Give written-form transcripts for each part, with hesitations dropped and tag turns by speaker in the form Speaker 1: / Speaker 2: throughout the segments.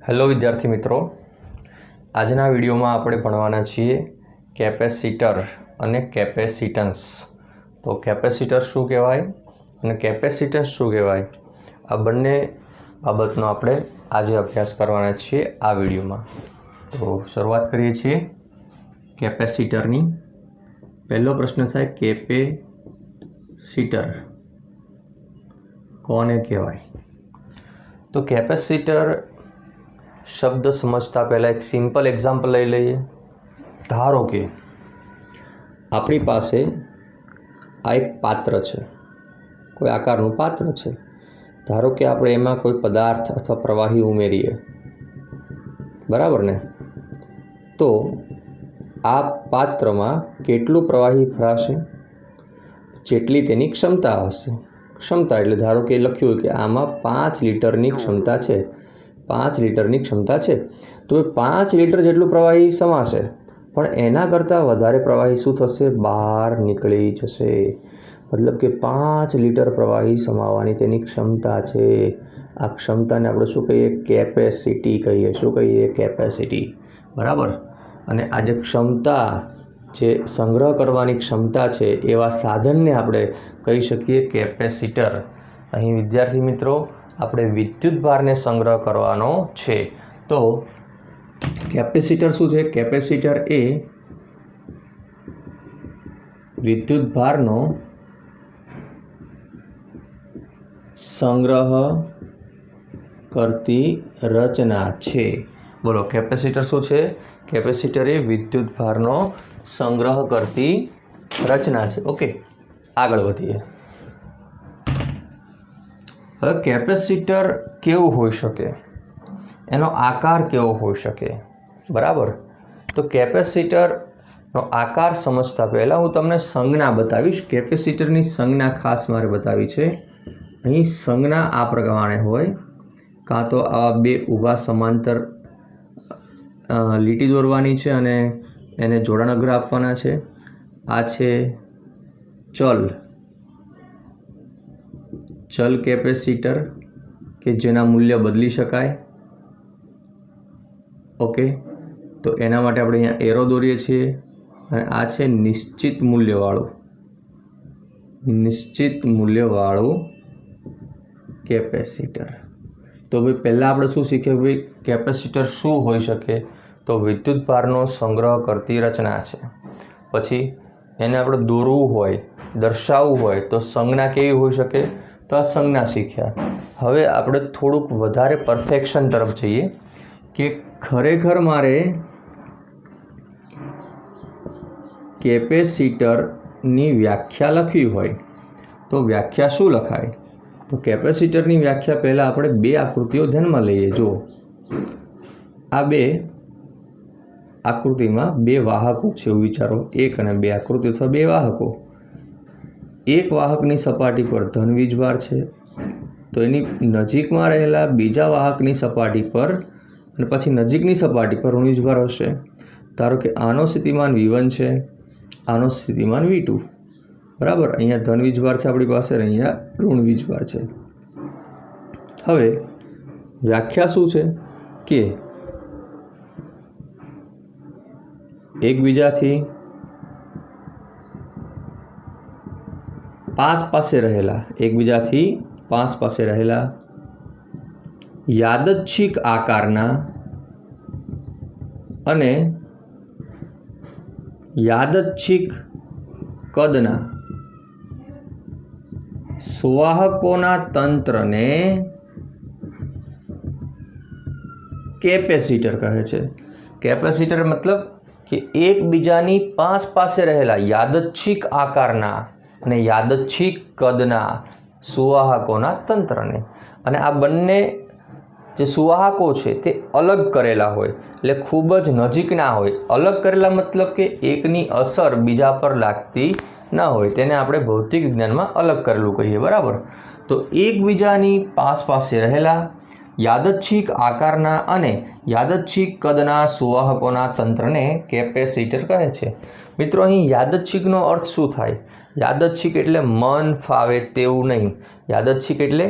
Speaker 1: Hello વિદ્યાર્થી મિત્રો, આજના વિડીયોમાં આપણે ભણવાના છીએ કેપેસિટર અને કેપેસિટન્સ। તો કેપેસિટર શું કહેવાય અને કેપેસિટન્સ શું કહેવાય, આ બંને બાબતનો આપણે આજે અભ્યાસ કરવાના છીએ આ વિડીયોમાં। તો શરૂઆત કરીએ છીએ કેપેસિટરની। પહેલો પ્રશ્ન થાય, કેપેસિટર કોને કહેવાય? તો કેપેસિટર शब्द समझता पहला एक सिंपल एग्जाम्पल लई लीए। धारो के अपनी पासे आ एक पात्र है, कोई आकारनु पात्र है। धारो के आपणे एमां कोई पदार्थ अथवा प्रवाही उमेरीए, बराबर ने? तो आ पात्र में केटलुं प्रवाही भराशे जेटली तेनी क्षमता हशे। क्षमता एटले धारो के लख्युं के आमां 5 लीटरनी क्षमता है, 5 लीटरनी क्षमता है। तो 5 लीटर जेटलुं प्रवाही समाशे, पण एना करता वधारे प्रवाही शुं थशे? बहार निकळी जशे। मतलब के 5 लीटर प्रवाही समावानी तेनी क्षमता है। आ क्षमताने आपणे शुं कहीए? केपेसिटी कहीए। शुं कहीए? केपेसिटी, बराबर। अने आ जे क्षमता, जे संग्रह करवानी क्षमता है, एवा साधनने आपणे कही शकीए केपेसिटर। अहीं विद्यार्थी मित्रों, આપણે વિદ્યુત ભારને સંગ્રહ કરવાનો છે। તો કેપેસિટર શું છે? કેપેસિટર એ વિદ્યુત ભારનો સંગ્રહ કરતી રચના છે। બોલો, કેપેસિટર શું છે? કેપેસિટર એ વિદ્યુત ભારનો સંગ્રહ કરતી રચના છે। ઓકે, આગળ વધીએ। હવે કેપેસિટર કેવું હોઈ શકે, એનો આકાર કેવો હોઈ શકે, બરાબર? તો કેપેસિટરનો આકાર સમજતા પહેલાં હું તમને સંજ્ઞા બતાવીશ। કેપેસિટરની સંજ્ઞા ખાસ મારે બતાવી છે। અહીં સંજ્ઞા આ પ્રમાણે હોય, કાં તો આવા બે ઊભા સમાંતર લીટી દોરવાની છે અને એને જોડાણ અગ્ર આપવાના છે। આ છે चल केपेसिटर के जेना मूल्य बदली शकाय। ओके, तो एना माटे आपणे अहींया एरो दौरीए छीए अने आ छे निश्चित मूल्यवाळुं केपेसिटर। तो भाई पहला आपणे शुं शीख्या भाई केपेसिटर शुं होई शके? तो विद्युत भारनो संग्रह करती रचना छे। पछी एने आपणे दौरवुं होय, दर्शाववुं होय तो संज्ञा केवी होई शके? तो आ संज्ञा शीख्या। हवे आपणे थोड़ुंक वधारे परफेक्शन तरफ जईए कि खरेखर मारे केपेसिटरनी व्याख्या लखवी होय तो व्याख्या शुं लखाय? तो केपेसिटरनी व्याख्या पहला आपणे बे आकृतिओ ध्यानमां लईए। जो आ बे आकृतिमां बे वाहको छे एवुं विचारो, एक अने बे आकृति अथवा बे वाहको। एक वाहकनी सपाटी पर धन वीजभार है, तो एनी नजीक में रहेला बीजा वाहकनी सपाटी पर अने पछी नजीकनी सपाटी पर ऋण वीजभार हशे। धारो के आनो स्थितिमान V1 है, आनो स्थितिमान V2, बराबर। अहींया धन वीजभार है आपणी पासे, अहींया ऋण वीजभार है। हवे व्याख्या शुं छे के एकबीजाथी पास पासे रहेला यादच्छिक आकारना अने यादच्छिक कदना सुवाहकोना तंत्रने केपेसिटर कहे छे। केपेसिटर मतलब कि एकबीजानी पासे रहेला यादच्छिक आकारना અને યાદચ્છિક કદના સુવાહકોના તંત્રને, અને આ બંને જે સુવાહકો છે તે અલગ કરેલા હોય, એટલે ખૂબ જ નજીકના હોય। અલગ કરેલા મતલબ કે એકની અસર બીજા પર લાગતી ન હોય, તેને આપણે ભૌતિક વિજ્ઞાનમાં અલગ કરેલું કહીએ, બરાબર। તો એકબીજાની પાસે રહેલા यादच्छिक आकारना अने यादच्छिक कदना सुवाहकोना तंत्रने केपेसिटर कहे छे। मित्रों, अहीं यादच्छिकनो अर्थ शुं थाय? यादच्छिक एटले मन फावे तेवुं नहीं। यादच्छिक एटले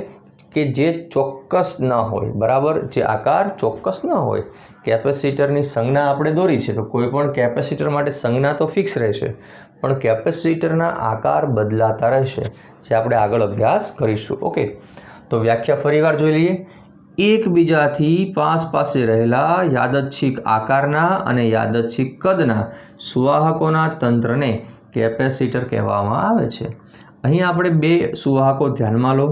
Speaker 1: કે જે ચોક્કસ ન હોય, બરાબર, જે આકાર ચોક્કસ ન હોય. કેપેસિટરની સંજ્ઞા આપણે દોરી છે, તો કોઈ પણ કેપેસિટર માટે સંજ્ઞા તો ફિક્સ રહેશે, પણ કેપેસિટરના આકાર બદલાતા રહેશે, જે આપણે આગળ અભ્યાસ કરીશું. ઓકે, તો વ્યાખ્યા ફરીવાર જોઈ લઈએ. એકબીજાથી પાસે રહેલા યાદચ્છિક આકારના અને યાદચ્છિક કદના સુવાહકોના તંત્રને કેપેસિટર કહેવામાં આવે છે. અહીં આપણે બે સુવાહકો ધ્યાનમાં લો.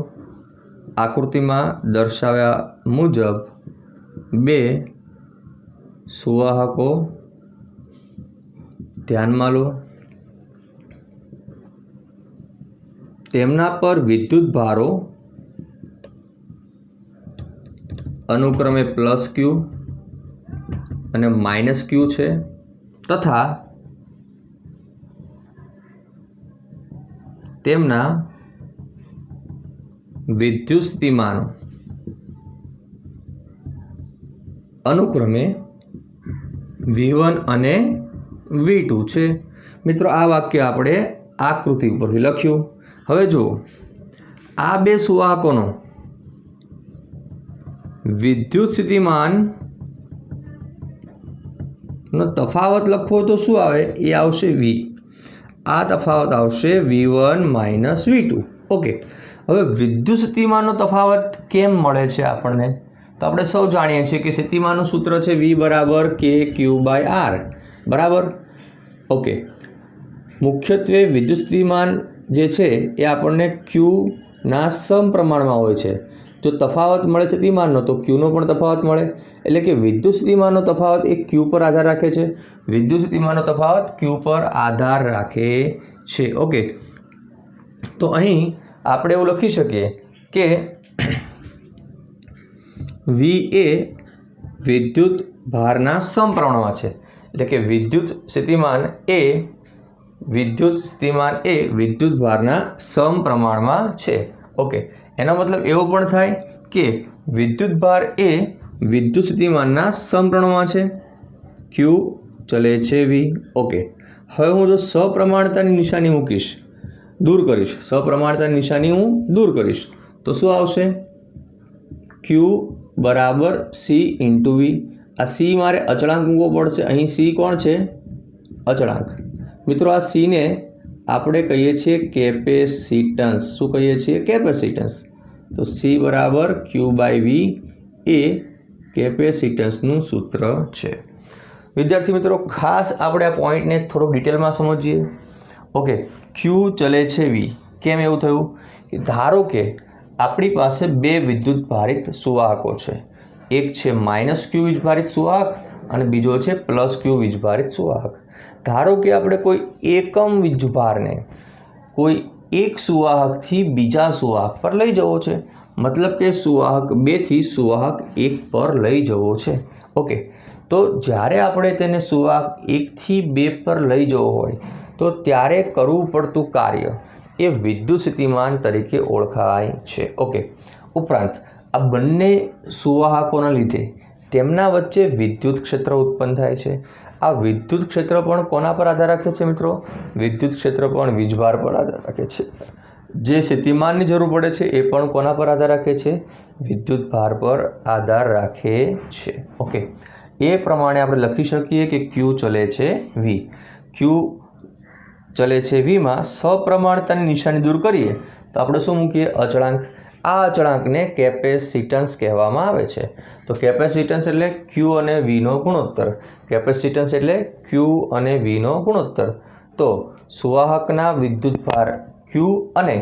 Speaker 1: આકૃતિમાં દર્શાવ્યા મુજબ બે સુવાહકો ધ્યાનમાં લો. તેમના પર વિદ્યુત ભારો અનુક્રમે +Q અને -Q છે, તથા તેમના વિદ્યુત સ્થિતિમાનો અનુક્રમે V1 અને V2 છે. મિત્રો, આ વાક્ય આપણે આકૃતિ ઉપરથી લખ્યું. હવે જુઓ, આ બે સુવાહકોનો વિદ્યુત સ્થિતિમાન નો તફાવત લખવો તો શું આવે? એ આવશે V. આ તફાવત આવશે V1 - V2. ઓકે, હવે વિદ્યુત સ્થિતિમાનનો તફાવત કેમ મળે છે આપણને? તો આપણે સૌ જાણીએ છીએ કે સ્થિતિમાનનું સૂત્ર છે V = KQ/R, બરાબર. ઓકે, મુખ્યત્વે વિદ્યુત સ્થિતિમાન જે છે એ આપણને Qના સમપ્રમાણમાં હોય છે. જો તફાવત મળે સ્થિતિમાનનો તો Qનો પણ તફાવત મળે, એટલે કે વિદ્યુત સ્થિતિમાનનો તફાવત એ Q પર આધાર રાખે છે. વિદ્યુત સ્થિતિમાનનો તફાવત Q પર આધાર રાખે છે. ઓકે, તો અહીં આપણે એવું લખી શકીએ કે V એ વિદ્યુત ભારના સમપ્રમાણમાં છે, એટલે કે વિદ્યુત સ્થિતિમાન એ વિદ્યુત ભારના સમપ્રમાણમાં છે. ઓકે, એનો મતલબ એવો પણ થાય કે વિદ્યુત ભાર એ વિદ્યુત સ્થિતિમાનના સમપ્રમાણમાં છે. Q ચલે છે V. ઓકે, હવે હું જો સપ્રમાણતાની નિશાની મૂકીશ, દૂર કરીશ, સપ્રમાણતાની નિશાની હું દૂર કરીશ, તો શું આવશે? Q = C × V. આ C મારે અચળાંક મૂકવો પડશે. અહીં C કોણ છે? અચળાંક. મિત્રો, આ C ને આપણે કહીએ છીએ કેપેસિટન્સ. શું કહીએ છીએ? કેપેસિટન્સ. તો C = Q/V એ કેપેસિટન્સનું સૂત્ર છે. વિદ્યાર્થી મિત્રો, ખાસ આપણે આ પોઈન્ટને થોડુંક ડિટેલમાં સમજીએ. ઓકે, Q ચલે છે V. કેમ એવું થયું? કે ધારો કે આપણી પાસે બે વિદ્યુત ભારિત સુવાહકો છે. એક છે -Q વીજભારિત સુવાહક અને બીજો છે +Q વીજભારિત સુવાહક. ધારો કે આપણે કોઈ એકમ વીજભારને કોઈ એક સુવાહકથી બીજા સુવાહક પર લઈ જવો છે, મતલબ કે સુવાહક 2 થી સુવાહક 1 પર લઈ જવો છે. ઓકે, તો જ્યારે આપણે તેને સુવાહક 1 થી 2 પર લઈ જવો હોય તો ત્યારે કરવું પડતું કાર્ય એ વિદ્યુત સ્થિતિમાન તરીકે ઓળખાય છે. ઓકે, ઉપરાંત આ બંને સુવાહકોના લીધે તેમના વચ્ચે વિદ્યુત ક્ષેત્ર ઉત્પન્ન થાય છે. આ વિદ્યુત ક્ષેત્ર પણ કોના પર આધાર રાખે છે મિત્રો? વિદ્યુત ક્ષેત્ર પણ વીજભાર પર આધાર રાખે છે. જે સ્થિતિમાનની જરૂર પડે છે એ પણ કોના પર આધાર રાખે છે? વિદ્યુત ભાર પર આધાર રાખે છે. ઓકે, એ પ્રમાણે આપણે લખી શકીએ કે Q ચલે છે V. Q ચલે છે Vમાં સપ્રમાણતાની નિશાની દૂર કરીએ તો આપણે શું મૂકીએ? અચળાંક. આ અચળાંકને કેપેસિટન્સ કહેવામાં આવે છે. તો કેપેસિટન્સ એટલે Q અને Vનો ગુણોત્તર. કેપેસિટન્સ એટલે Q અને Vનો ગુણોત્તર. તો સુવાહકના વિદ્યુતભાર Q અને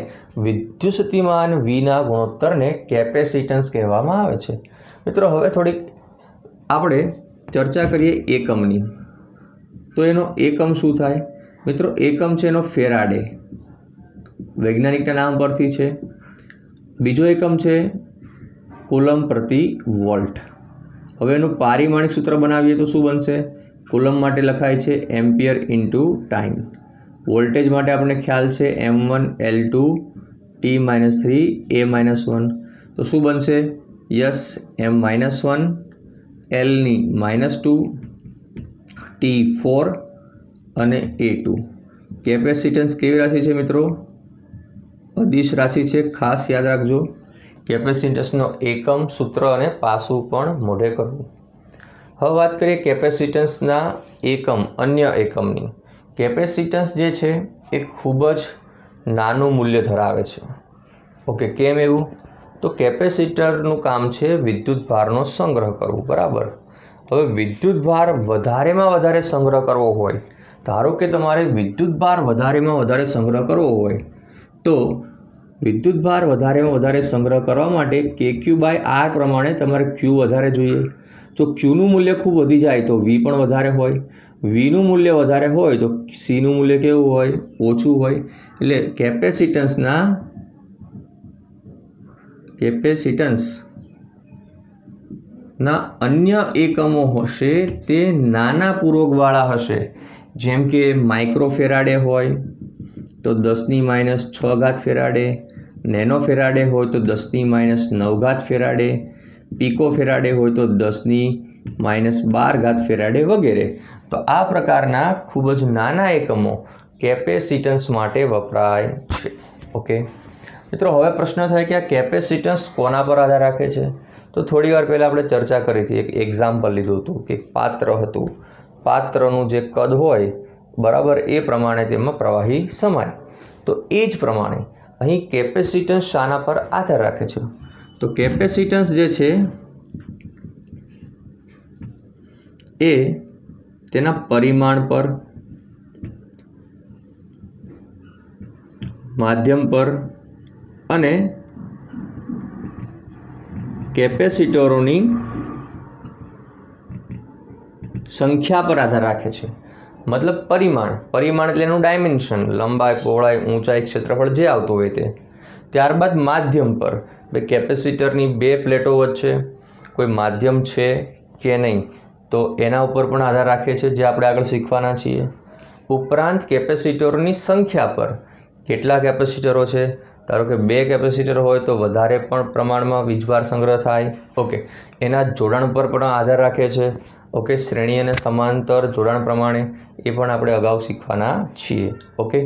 Speaker 1: વિદ્યુત સ્થિતિમાન Vના ગુણોત્તરને કેપેસિટન્સ કહેવામાં આવે છે. મિત્રો, હવે થોડીક આપણે ચર્ચા કરીએ એકમની. તો એનો એકમ શું થાય? મિત્રો, એકમ છે એનો ફેરાડે, વૈજ્ઞાનિકના નામ પરથી છે. બીજો એકમ છે કુલમ પ્રતિ વોલ્ટ. હવે એનું પારિમાણિક સૂત્ર બનાવીએ તો શું બનશે? કુલમ માટે લખાય છે એમ્પિયર × ટાઈમ. વોલ્ટેજ માટે આપણે ખ્યાલ છે M1 L2 T-3 A-1. તો શું બનશે? યસ, M-1 L ની -2 T4 અને A2. કેપેસિટન્સ કેવી રાશિ છે મિત્રો? અદિશ રાશિ છે. ખાસ યાદ રાખજો, કેપેસિટન્સનો એકમ, સૂત્ર અને પાસું પણ મોઢે કરવું. હવે વાત કરીએ કેપેસિટન્સના એકમ, અન્ય એકમની. કેપેસિટન્સ જે છે એ ખૂબ જ નાનું મૂલ્ય ધરાવે છે. ઓકે, કેમ એવું? તો કેપેસિટરનું કામ છે વિદ્યુત ભારનો સંગ્રહ કરવો, બરાબર. હવે વિદ્યુત ભાર વધારેમાં વધારે સંગ્રહ કરવો હોય, ધારો કે તમારે વિદ્યુત ભાર વધારેમાં વધારે સંગ્રહ કરવો હોય તો વિદ્યુત ભાર વધારેમાં વધારે સંગ્રહ કરવા માટે KQ/R પ્રમાણે તમારે Q વધારે જોઈએ. જો Qનું મૂલ્ય ખૂબ વધી જાય તો V પણ વધારે હોય, Vનું મૂલ્ય વધારે હોય તો Cનું મૂલ્ય કેવું હોય? ઓછું હોય. એટલે કેપેસિટન્સના અન્ય એકમો હશે તે નાના પૂર્વકવાળા હશે. જેમ કે માઇક્રોફેરાડે હોય તો 10⁻6 ફેરાડે, નેનો ફેરાડે હોય તો 10⁻9 ફેરાડે, પીકો ફેરાડે હોય તો 10⁻12 ફેરાડે વગેરે. તો આ પ્રકારના ખૂબ જ નાના એકમો કેપેસિટન્સ માટે વપરાય છે. ઓકે મિત્રો, હવે પ્રશ્ન થાય કે આ કેપેસિટન્સ કોના પર આધાર રાખે છે? તો થોડી વાર પહેલાં આપણે ચર્ચા કરી હતી, એક એક્ઝામ્પલ લીધું હતું કે પાત્ર હતું. પાત્રનું જે કદ હોય, બરાબર, એ પ્રમાણે તેમાં પ્રવાહી સમાય. તો એ જ પ્રમાણે અહીં કેપેસિટન્સ શાના પર આધાર રાખે છે? તો કેપેસિટન્સ જે છે એ તેના પરિમાણ પર, માધ્યમ પર અને કેપેસિટરોની સંખ્યા પર આધાર રાખે છે. મતલબ પરિમાણ એટલે એનું ડાયમેન્શન, લંબાઈ, પહોળાઈ, ઊંચાઈ, ક્ષેત્રફળ જે આવતું હોય તે. ત્યારબાદ માધ્યમ પર, ભાઈ કેપેસિટરની બે પ્લેટો વચ્ચે કોઈ માધ્યમ છે કે નહીં, તો એના ઉપર પણ આધાર રાખે છે, જે આપણે આગળ શીખવાના છીએ. ઉપરાંત કેપેસિટરોની સંખ્યા પર, કેટલા કેપેસિટરો છે, ધારો કે 2 કેપેસિટર હોય તો વધારે પણ પ્રમાણમાં વીજભાર સંગ્રહ થાય. ઓકે, એના જોડાણ પર પણ આધાર રાખે છે. ઓકે, શ્રેણી અને સમાંતર જોડાણ પ્રમાણે, એ પણ આપણે અગાઉ શીખવાના છીએ. ઓકે,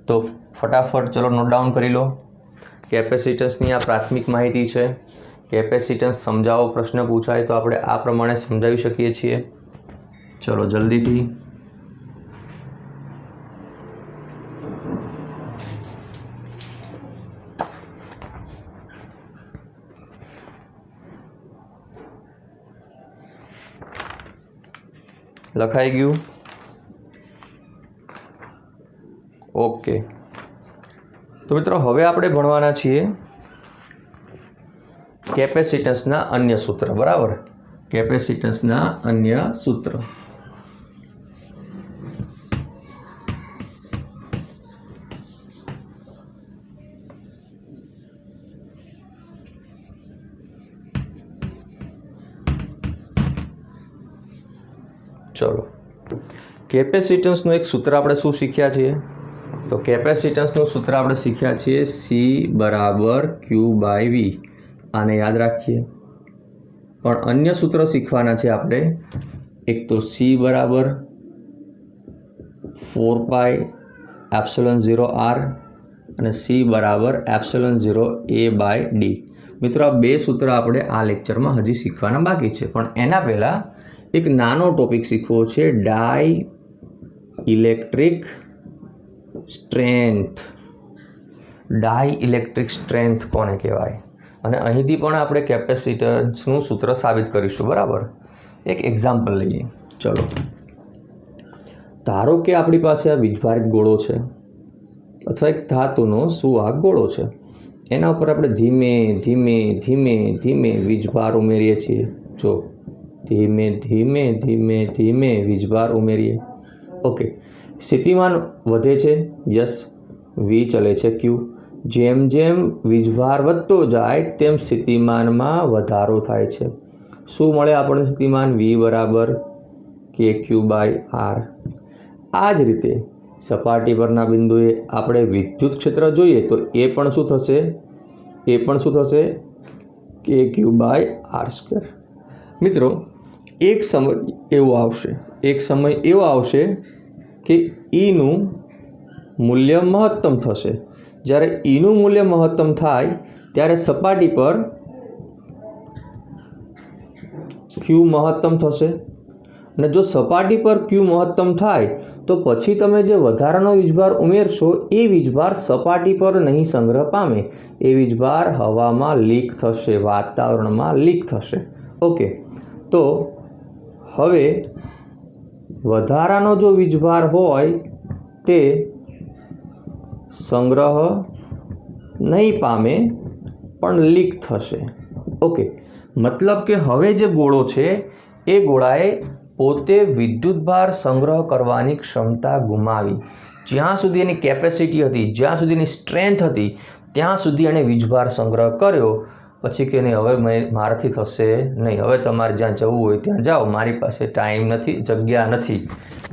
Speaker 1: તો ફટાફટ ચલો નોટ ડાઉન કરી લો. કેપેસિટન્સની આ પ્રાથમિક માહિતી છે. કેપેસિટન્સ સમજાવો પ્રશ્ન પૂછાય તો આપણે આ પ્રમાણે સમજાવી શકીએ છીએ. ચલો જલ્દીથી. લખાઈ ગયું? ઓકે, તો મિત્રો હવે આપણે ભણવાના છીએ કેપેસિટન્સના અન્ય સૂત્ર, બરાબર. કેપેસિટન્સના અન્ય સૂત્ર. ચલો, કેપેસિટન્સનું એક સૂત્ર આપણે શું શીખ્યા છીએ? તો કેપેસિટન્સનું સૂત્ર આપણે શીખ્યા છીએ C = Q/V. આને યાદ રાખીએ. પણ અન્ય સૂત્ર શીખવાના છે આપણે. એક તો C = 4πε0R અને C = ε0A/d. મિત્રો, આ બે સૂત્ર આપણે આ લેક્ચરમાં હજી શીખવાના બાકી છે. પણ એના પહેલાં એક નાનો ટોપિક શીખવો છે, ડાઇઇલેક્ટ્રિક સ્ટ્રેન્થ. ડાઇઇલેક્ટ્રિક સ્ટ્રેન્થ કોને કહેવાય? અને અહીંથી પણ આપણે કેપેસિટન્સનું સૂત્ર સાબિત કરીશું, બરાબર. એક એક્ઝામ્પલ લઈએ. ચલો, ધારો કે આપણી પાસે આ વીજભારિત ગોળો છે અથવા એક ધાતુનો સુવાહક ગોળો છે. એના ઉપર આપણે ધીમે ધીમે ધીમે ધીમે વીજભાર ઉમેરીએ છીએ. જો ધીમે ધીમે ધીમે ધીમે વીજભાર ઉમેરીએ. ઓકે, સ્થિતિમાન વધે છે, યસ, V ચલે છે Q. જેમ જેમ વીજભાર વધતો જાય તેમ સ્થિતિમાનમાં વધારો થાય છે. શું મળે આપણને સ્થિતિમાન? V = KQ/R. આ જ રીતે સપાટી પરના બિંદુએ આપણે વિદ્યુત ક્ષેત્ર જોઈએ તો એ પણ શું થશે? KQ/R². મિત્રો, એક સમય એવો આવશે કે Eનું મૂલ્ય મહત્તમ થશે. જ્યારે Eનું મૂલ્ય મહત્તમ થાય ત્યારે સપાટી પર ક્યુ મહત્તમ થશે અને જો સપાટી પર ક્યુ મહત્તમ થાય તો પછી તમે જે વધારાનો વીજભાર ઉમેરશો એ વીજભાર સપાટી પર નહીં સંગ્રહ પામે, એ વીજભાર હવામાં લીક થશે, વાતાવરણમાં લીક થશે. ઓકે, તો હવે વધારાનો જો વીજભાર હોય તે સંગ્રહ નહીં પામે પણ લીક થશે. ઓકે, મતલબ કે હવે જે ગોળો છે એ ગોળાએ પોતે વિદ્યુતભાર સંગ્રહ કરવાની ક્ષમતા ગુમાવી. જ્યાં સુધી એની કેપેસિટી હતી, જ્યાં સુધી એની સ્ટ્રેન્થ હતી, ત્યાં સુધી એણે વીજભાર સંગ્રહ કર્યો. પછી કે નહીં, હવે મારાથી થશે નહીં, હવે તમારે જ્યાં જવું હોય ત્યાં જાઓ, મારી પાસે ટાઈમ નથી, જગ્યા નથી.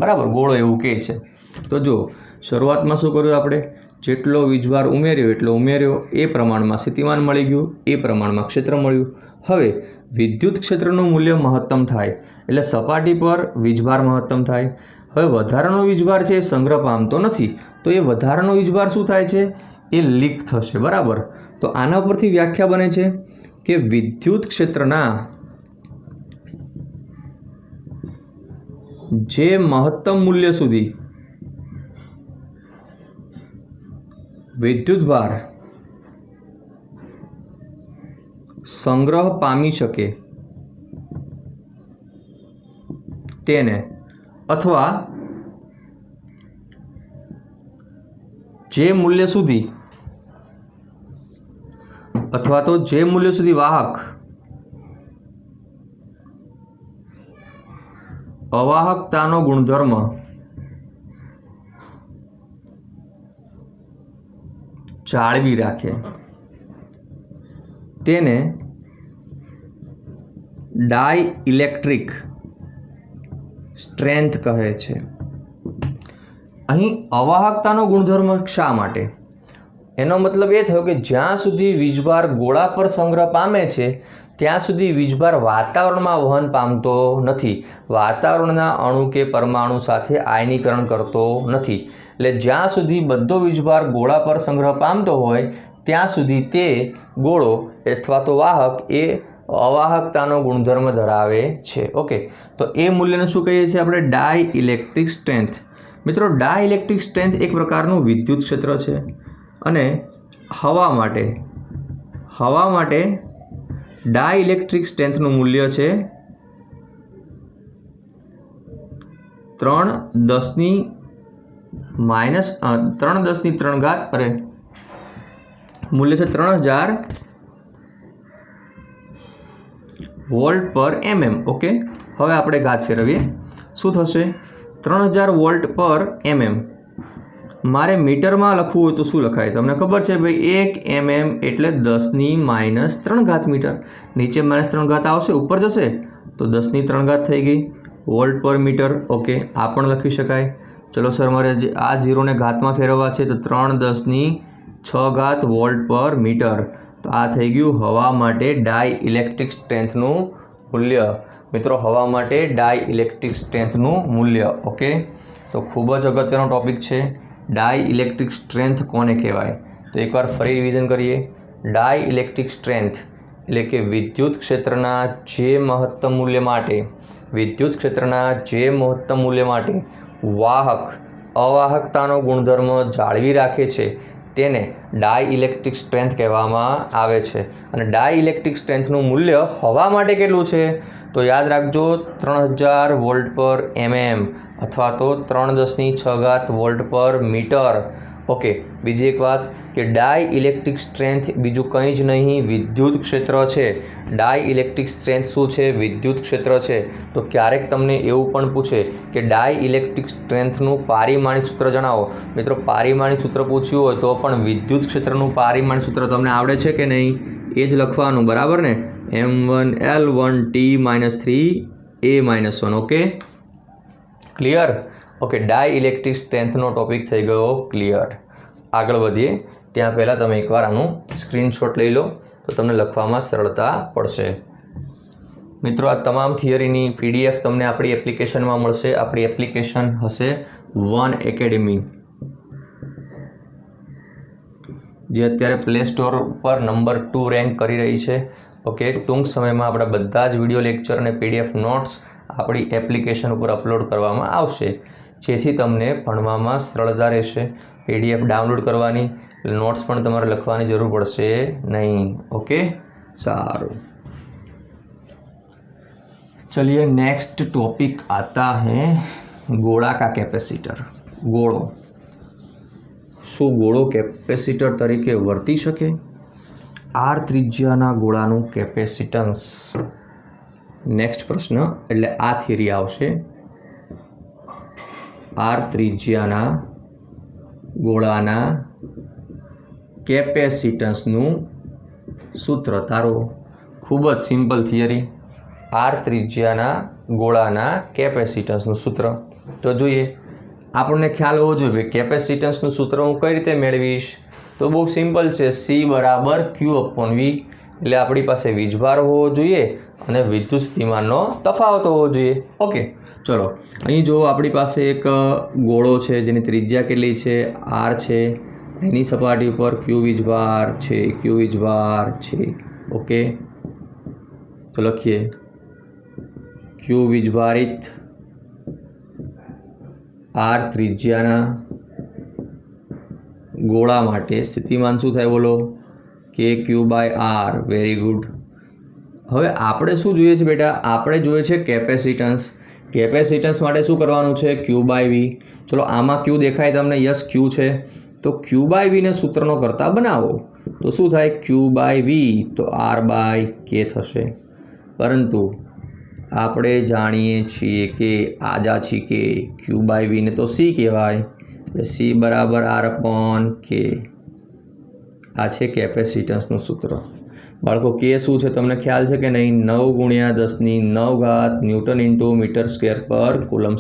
Speaker 1: બરાબર, ગોળો એવું કહે છે. તો જો શરૂઆતમાં શું કર્યું આપણે, જેટલો વીજભાર ઉમેર્યો એટલો ઉમેર્યો, એ પ્રમાણમાં સ્થિતિમાન મળી ગયું, એ પ્રમાણમાં ક્ષેત્ર મળ્યું. હવે વિદ્યુત ક્ષેત્રનું મૂલ્ય મહત્તમ થાય એટલે સપાટી પર વીજભાર મહત્તમ થાય. હવે વધારાનો વીજભાર છે એ સંગ્રહ પામતો નથી, તો એ વધારાનો વીજભાર શું થાય છે, એ લીક થશે. બરાબર, તો આના પરથી વ્યાખ્યા બને છે કે વિદ્યુત ક્ષેત્રના જે મહત્તમ મૂલ્ય સુધી વિદ્યુતભાર સંગ્રહ પામી શકે તેને, અથવા જે મૂલ્ય સુધી વાહક અવાહકતાનો ગુણધર્મ જાળવી રાખે તેને ડાઇલેક્ટ્રિક સ્ટ્રેન્થ કહે છે. અહીં અવાહકતાનો ગુણધર્મ શા માટે? એનો મતલબ એ થયો કે જ્યાં સુધી વીજભાર ગોળા પર સંગ્રહ પામે છે ત્યાં સુધી વીજભાર વાતાવરણમાં વહન પામતો નથી, વાતાવરણના અણુ કે પરમાણુ સાથે આયનીકરણ કરતો નથી. એટલે જ્યાં સુધી બધો વીજભાર ગોળા પર સંગ્રહ પામતો હોય ત્યાં સુધી તે ગોળો અથવા તો વાહક એ અવાહકતાનો ગુણધર્મ ધરાવે છે. ઓકે, તો એ મૂલ્યને શું કહીએ છીએ આપણે? Dielectric strength. મિત્રો, ડાઇલેક્ટ્રિક સ્ટ્રેન્થ એક પ્રકારનું વિદ્યુત ક્ષેત્ર છે અને હવા માટે ડાઇલેક્ટ્રિક સ્ટ્રેન્થનું મૂલ્ય છે 3×10⁻³ મૂલ્ય છે 3000 વોલ્ટ પર mm. ઓકે, હવે આપણે ઘાત ફેરવીએ. શું થશે? 3000 વોલ્ટ પર mm. મારે મીટરમાં લખવું હોય તો શું લખાય? તમને ખબર છે ભાઈ, 1 mm એટલે 10⁻³ મીટર. નીચે -3 આવશે, ઉપર જશે તો 10⁻³ થઈ ગઈ વોલ્ટ પર મીટર. ઓકે, આ પણ લખી શકાય. ચલો સર, મારે આ 0ને ઘાતમાં ફેરવવા છે તો 3×10⁶ વોલ્ટ પર મીટર. તો આ થઈ ગયું હવા માટે ડાઇલેક્ટ્રિક સ્ટ્રેન્થનું મૂલ્ય. મિત્રો, હવા માટે ડાઇલેક્ટ્રિક સ્ટ્રેન્થનું મૂલ્ય. ઓકે, તો ખૂબ જ અગત્યનો ટોપિક છે. ડાઇલેક્ટ્રિક સ્ટ્રેન્થ કોને કહેવાય? તો એકવાર ફરી રિવિઝન કરીએ. ડાઇલેક્ટ્રિક સ્ટ્રેન્થ એટલે કે વિદ્યુત ક્ષેત્રના જે મહત્તમ મૂલ્ય માટે વાહક અવાહકતાનો ગુણધર્મ જાળવી રાખે છે તેને ડાઇલેક્ટ્રિક સ્ટ્રેન્થ કહેવામાં આવે છે. અને ડાઇલેક્ટ્રિક સ્ટ્રેન્થનું મૂલ્ય હવા માટે કેટલું છે? તો યાદ રાખજો, 3000 વોલ્ટ પર mm અથવા તો 3×10⁶ વોલ્ટ પર મીટર. ઓકે, બીજી એક વાત કે ડાઇલેક્ટ્રિક સ્ટ્રેન્થ બીજું કંઈ જ નહીં, વિદ્યુત ક્ષેત્ર છે. ડાઇલેક્ટ્રિક સ્ટ્રેન્થ શું છે? વિદ્યુત ક્ષેત્ર છે. તો ક્યારેક તમને એવું પણ પૂછે કે ડાઇલેક્ટ્રિક સ્ટ્રેન્થનું પારિમાણિક સૂત્ર જણાવો. મિત્રો, પારિમાણિક સૂત્ર પૂછ્યું હોય તો પણ વિદ્યુત ક્ષેત્રનું પારિમાણિક સૂત્ર તમને આવડે છે કે નહીં? એ જ લખવાનું, બરાબર ને? m1L1T-3A-1. Okay, clear? Okay, dielectric સ્ટ્રેન્થનો ટોપિક થઈ ગયો ક્લિયર. આગળ વધીએ ત્યાં પહેલાં તમે એકવાર આનું સ્ક્રીનશોટ લઈ લો તો તમને લખવામાં સરળતા પડશે. મિત્રો, આ તમામ થિયરીની PDF તમને આપણી એપ્લિકેશનમાં મળશે. આપણી એપ્લિકેશન હશે વન એકેડમી. જે અત્યારે પ્લે સ્ટોર પર નંબર 2 રેન્ક કરી રહી છે. ઓકે, ટૂંક સમયમાં આપણા બધા જ વિડીયો લેક્ચર અને PDF નોટ્સ આપણી એપ્લિકેશન ઉપર અપલોડ કરવામાં આવશે, જેથી તમને ભણવામાં સરળતા રહેશે. PDF ડાઉનલોડ કરવાની, नोट्स पण તમારે લખવાની જરૂર પડશે નહીં. ओके, साરું. चलिए नेक्स्ट टॉपिक आता है गोला का कैपेसिटर. गोळो શું ગોળો કેપેસિટર તરીકે વર્તી શકે? આર ત્રિજ્યાના ગોળાનું કેપેસિટન્સ. નેક્સ્ટ પ્રશ્ન, એટલે આ થિયરી આવશે. આર ત્રિજ્યાના ગોળાના કેપેસિટન્સનું સૂત્ર તારો. ખૂબ જ સિમ્પલ થિયરી. આર ત્રિજ્યાના ગોળાના કેપેસિટન્સનું સૂત્ર. તો જોઈએ, આપણને ખ્યાલ હોવો જોઈએ કેપેસિટન્સનું સૂત્ર હું કઈ રીતે મેળવીશ. તો બહુ સિમ્પલ છે, C = Q/V. એટલે આપણી પાસે વીજભાર હોવો જોઈએ અને વિદ્યુત સ્થિતિમાનનો તફાવત હોવો જોઈએ. ઓકે, ચલો અહીં જો આપણી પાસે એક ગોળો છે જેની ત્રિજ્યા કેટલી છે, R છે. એની સપાટી ઉપર Q વીજભાર છે, Q વીજભાર છે. ઓકે, તો લખીએ Q વીજભારિત R ત્રિજ્યાના ગોળા માટે સ્થિતિમાન શું થાય બોલો? KQ/R. Very good. હવે આપણે શું જોઈએ છે બેટા? આપણે જોઈએ છે કેપેસિટન્સ. કેપેસિટન્સ માટે શું કરવાનું છે? Q/V. ચલો આમાં Q દેખાય તમને? યસ, Q છે. તો Q/V ને સૂત્રનો કરતા બનાવો તો શું થાય? Q/V તો R/K થશે. પરંતુ આપણે જાણીએ છીએ કે આજા છીએ કે Q/V ને તો C કહેવાય, એટલે C = R/K. આ છે કેપેસિટન્સનું સૂત્ર. બાળકો, K શું છે તમને ખ્યાલ છે કે નહીં? 9 × 10⁹ ન્યૂટન × મીટર²/કુલમ².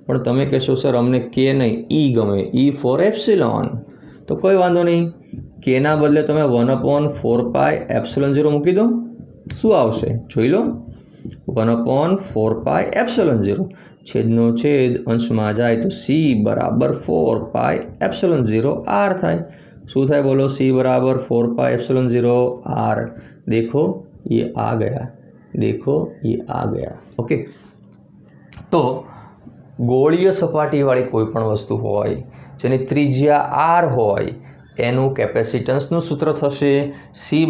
Speaker 1: પણ તમે કહેશો સર અમને K નહીં, E ગમે, E ફોર એપ્સિલોન. તો કોઈ વાંધો નહીં, Kના બદલે તમે 1/4πε0 મૂકી દો. શું આવશે જોઈ લો? 1/4πε0. છેદનો છેદ અંશમાં જાય તો C = 4πε0R થાય. શું થાય બોલો? C = 4πε0R. देखो ये आ गया, देखो ये आ गया. ओके, तो ગોળીય સપાટીવાળી કોઈ પણ વસ્તુ હોય જેની ત્રિજ્યા R હોય એનું કેપેસિટન્સનું સૂત્ર થશે C =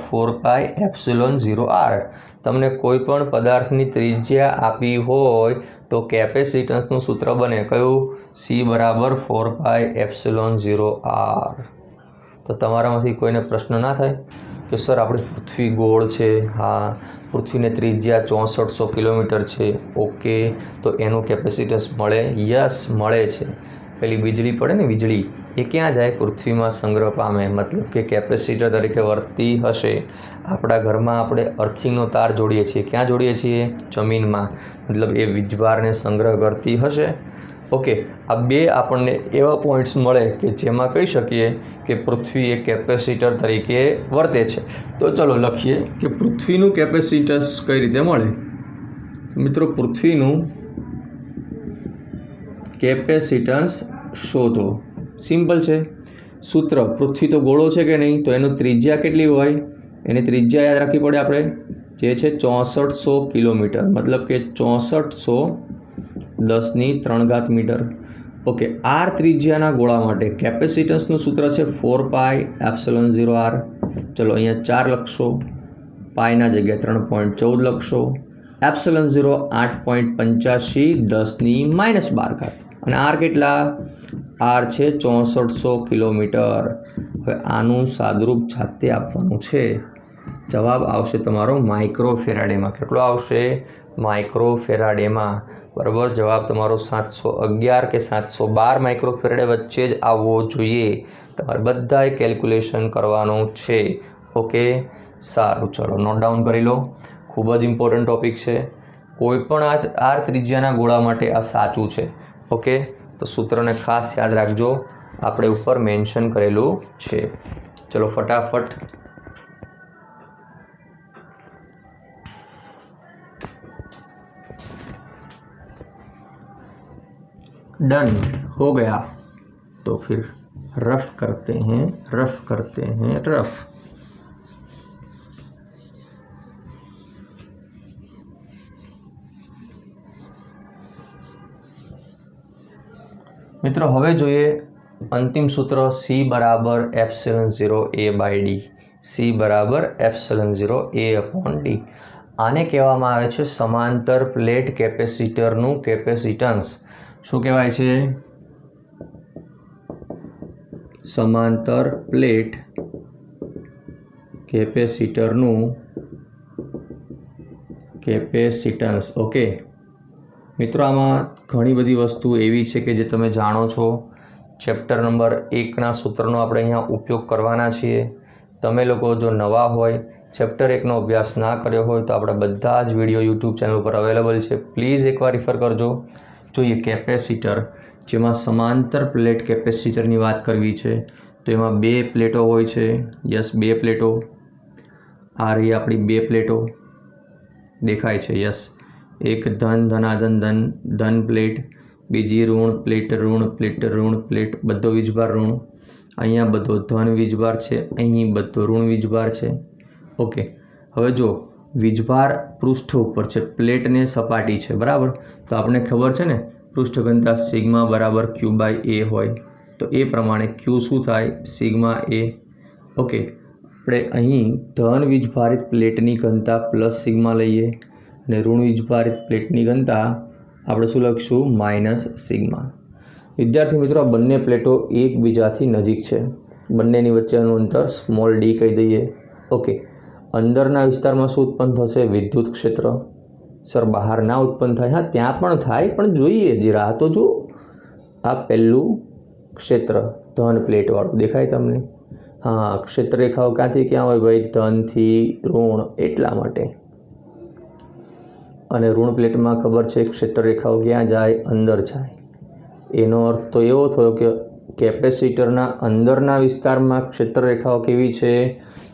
Speaker 1: 4πε0R. તમને કોઈ પણ પદાર્થની ત્રિજ્યા આપી હોય તો કેપેસિટન્સનું સૂત્ર બને કયું? C = 4πε0R. તો તમારામાંથી કોઈને પ્રશ્ન ના થાય કે સર આપણી પૃથ્વી ગોળ છે? હા, પૃથ્વીની ત્રિજ્યા 6400 કિલોમીટર છે. ઓકે, તો એનું કેપેસિટન્સ મળે? યસ, મળે છે. પેલી વીજળી પડે ને, વીજળી એ ક્યાં જાય? પૃથ્વીમાં સંગ્રહ પામે. મતલબ કે કેપેસિટર તરીકે વર્તી હશે. આપણા ઘરમાં આપણે અર્થિંગનો તાર જોડીએ છીએ. ક્યાં જોડીએ છીએ? જમીનમાં. મતલબ એ વીજભારને સંગ્રહ કરતી હશે. ઓકે, આ બે આપણને એવા પોઈન્ટ્સ મળે કે જેમાં કહી શકીએ કે પૃથ્વી એક કેપેસિટર તરીકે વર્તે છે. તો ચલો લખીએ કે પૃથ્વીનું કેપેસિટન્સ કઈ રીતે મળે. મિત્રો, પૃથ્વીનું કેપેસિટન્સ શોધો. સિમ્પલ છે સૂત્ર. પૃથ્વી તો ગોળો છે કે નહીં, તો એનું ત્રિજ્યા કેટલી હોય? એની ત્રિજ્યા યાદ રાખવી પડે આપણે, જે છે 6400 કિલોમીટર. મતલબ કે 6400 10³ મીટર. ઓકે, R ત્રિજ્યાના ગોળા માટે કેપેસિટન્સનું સૂત્ર છે 4πε0R. ચલો અહીંયા 4 લખશો, પાઈના જગ્યાએ 3.14 લખશો, ε0 8.85 10⁻12. અને R કેટલા? R છે 6400 કિલોમીટર. હવે આનું સાદુરૂપ જાતે આપવાનું છે. જવાબ આવશે તમારો માઇક્રોફેરાડેમાં. કેટલો આવશે? માઇક્રોફેરાડેમાં. બરાબર, જવાબ તમારો 711 કે 712 માઇક્રોફેરાડે વચ્ચે જ આવવો જોઈએ. તમારે બધાએ કેલ્ક્યુલેશન કરવાનું છે. ઓકે, સારું, ચલો નોટ ડાઉન કરી લો. ખૂબ જ ઇમ્પોર્ટન્ટ ટૉપિક છે. કોઈ પણ આર ત્રિજ્યાના ગોળા માટે આ સાચું છે. ઓકે, તો સૂત્રને ખાસ યાદ રાખજો, આપણે ઉપર મેન્શન કરેલું છે. ચલો ફટાફટ डन हो गया. तो फिर रफ करते हैं, रफ करते हैं, रफ। मित्रों हवे जोईए अंतिम सूत्र C बराबर epsilon 0 A by D। C बराबर एप्सिलॉन 0 A अपॉन D। आने कहेवामां आवे छे समांतर प्लेट केपेसिटरनुं केपेसिटन्स। शुं कहेवाय छे? समांतर प्लेट केपेसिटरनुं केपेसिटन्स। ओके मित्रों आमां घणी बधी वस्तु एवी छे के जे तमे जाणो छो। चेप्टर नंबर 1 ना सूत्रनो आपणे अहींया उपयोग करवाना छीए। तमे लोको जो नवा होय, चेप्टर 1 नो अभ्यास ना कर्यो होय तो आपणा बधा ज विडियो यूट्यूब चेनल पर अवेलेबल छे। प्लीज एकवार रिफर करजो। जोईए केपेसिटर, जेमां समांतर प्लेट केपेसिटरनी वात करवी छे तो एमां 2 प्लेटो होय छे। यस 2 प्लेटो। आ रही आपणी 2 प्लेटो देखाय छे। यस एक धन धनाधन धन धन प्लेट, बीजी ऋण प्लेट ऋण प्लेट ऋण प्लेट, बधो वीजभार ऋण। अहींया बधो धन वीजभार छे, अहीं बधो ऋण वीजभार छे। ओके हवे जो वीजभार पृष्ठ उपर छे, प्लेट ने सपाटी छे बराबर। तो आपने खबर छे ने पृष्ठ घनता सिग्मा बराबर क्यू बाय ए होय तो ए प्रमाणे क्यू शुं थाय सिग्मा ए। ओके आपणे अहीं धन वीजभारित प्लेटनी घनता प्लस सिग्मा लईए ने ऋण वीजभारित प्लेटनी घनता આપણે શું લખશું માઇનસ સિગ્મા। વિદ્યાર્થી મિત્રો આ બંને પ્લેટો એકબીજાથી નજીક છે, બંનેની વચ્ચેનું અંતર સ્મોલ ડી કહી દઈએ। ઓકે અંદરના વિસ્તારમાં શું ઉત્પન્ન થશે? વિદ્યુત ક્ષેત્ર। સર બહાર ના ઉત્પન્ન થાય? હા ત્યાં પણ થાય, પણ જોઈએ જરા તો જો આ પહેલું ક્ષેત્ર ધન પ્લેટવાળું દેખાય તમને? હા ક્ષેત્ર રેખાઓ ક્યાંથી ક્યાં હોય ભાઈ? ધનથી ઋણ, એટલા માટે। અને ઋણ પ્લેટમાં ખબર છે ક્ષેત્ર રેખાઓ ક્યાં જાય? અંદર જાય। એનો અર્થ તો એવો થયો કે કેપેસિટરના અંદરના વિસ્તારમાં ક્ષેત્ર રેખાઓ કેવી છે?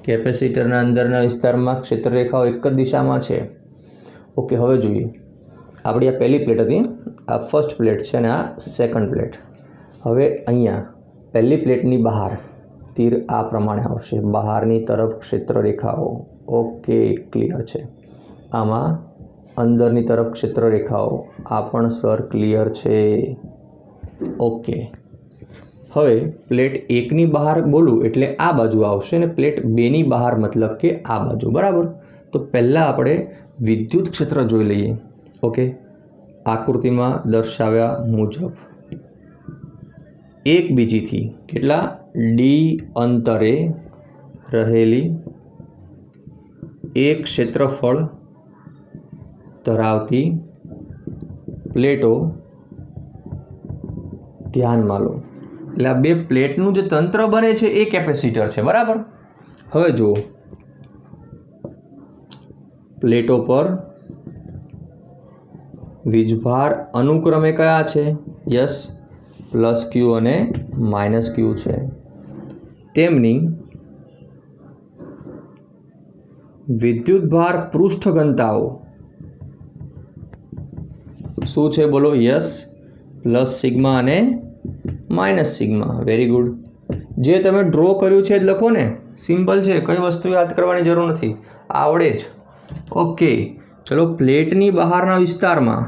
Speaker 1: કેપેસિટરના અંદરના વિસ્તારમાં ક્ષેત્ર રેખાઓ એક જ દિશામાં છે। ઓકે હવે જોઈએ આપણી આ પહેલી પ્લેટ હતી, આ ફર્સ્ટ પ્લેટ છે અને આ સેકન્ડ પ્લેટ। હવે અહીંયા પહેલી પ્લેટની બહાર તીર આ પ્રમાણે આવશે, બહારની તરફ ક્ષેત્ર રેખાઓ। ઓકે ક્લિયર છે। આમાં अंदरनी तरफ क्षेत्र रेखाओ आ पण सर क्लियर छे। ओके हवे प्लेट 1 नी बहार बोलूं एटले आ बाजू आवशे ने प्लेट 2 नी बहार मतलब के आ बाजू बराबर। तो पहला आपणे विद्युत क्षेत्र जोई लईए। ओके आकृतिमां दर्शाव्या मुजब एक बीजीथी केटला डी अंतरे रहेली एक क्षेत्रफळ धरावती प्लेटो ध्यानमां लो। એટલે આ બે પ્લેટનું જે તંત્ર બને છે એ કેપેસિટર છે બરાબર। હવે જો પ્લેટો પર વીજભાર અનુક્રમે કયા છે? યસ પ્લસ ક્યુ અને માઇનસ ક્યુ છે। તેમની વિદ્યુતભાર પૃષ્ઠ ઘનતાઓ શું છે બોલો? યસ પ્લસ સિગ્મા અને માઇનસ સિગ્મા। Very good. જે તમે ડ્રો કર્યું છે જ લખો ને, સિમ્પલ છે, કઈ વસ્તુ યાદ કરવાની જરૂર નથી, આવડે જ। ઓકે ચલો પ્લેટની બહારના વિસ્તારમાં,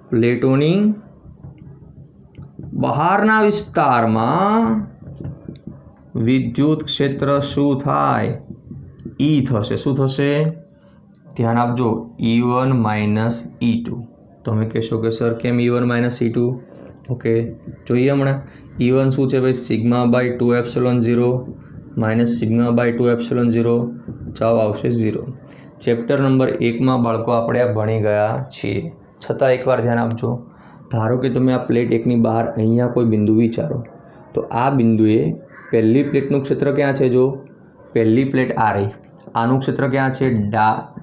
Speaker 1: પ્લેટોની બહારના વિસ્તારમાં વિદ્યુત ક્ષેત્ર શું થાય? ઈ થશે। શું થશે? ध्यान आपजो E1 माइनस E2। તમે કહેશો કે સર કેમ E1 માઇનસ E2? ઓકે જોઈએ હમણાં E1 શું છે ભાઈ? Sigma by 2 epsilon 0 minus sigma by 2 epsilon 0, જવાબ આવશે 0। ચેપ્ટર નંબર 1માં બાળકો આપણે આ ભણી ગયા છીએ, છતાં એકવાર ધ્યાન આપજો। ધારો કે તમે આ પ્લેટ 1ની બહાર અહીંયા કોઈ બિંદુ વિચારો તો આ બિંદુએ પહેલી પ્લેટનું ક્ષેત્ર ક્યાં છે? જો પહેલી પ્લેટ આ રહી, આનું ક્ષેત્ર ક્યાં છે?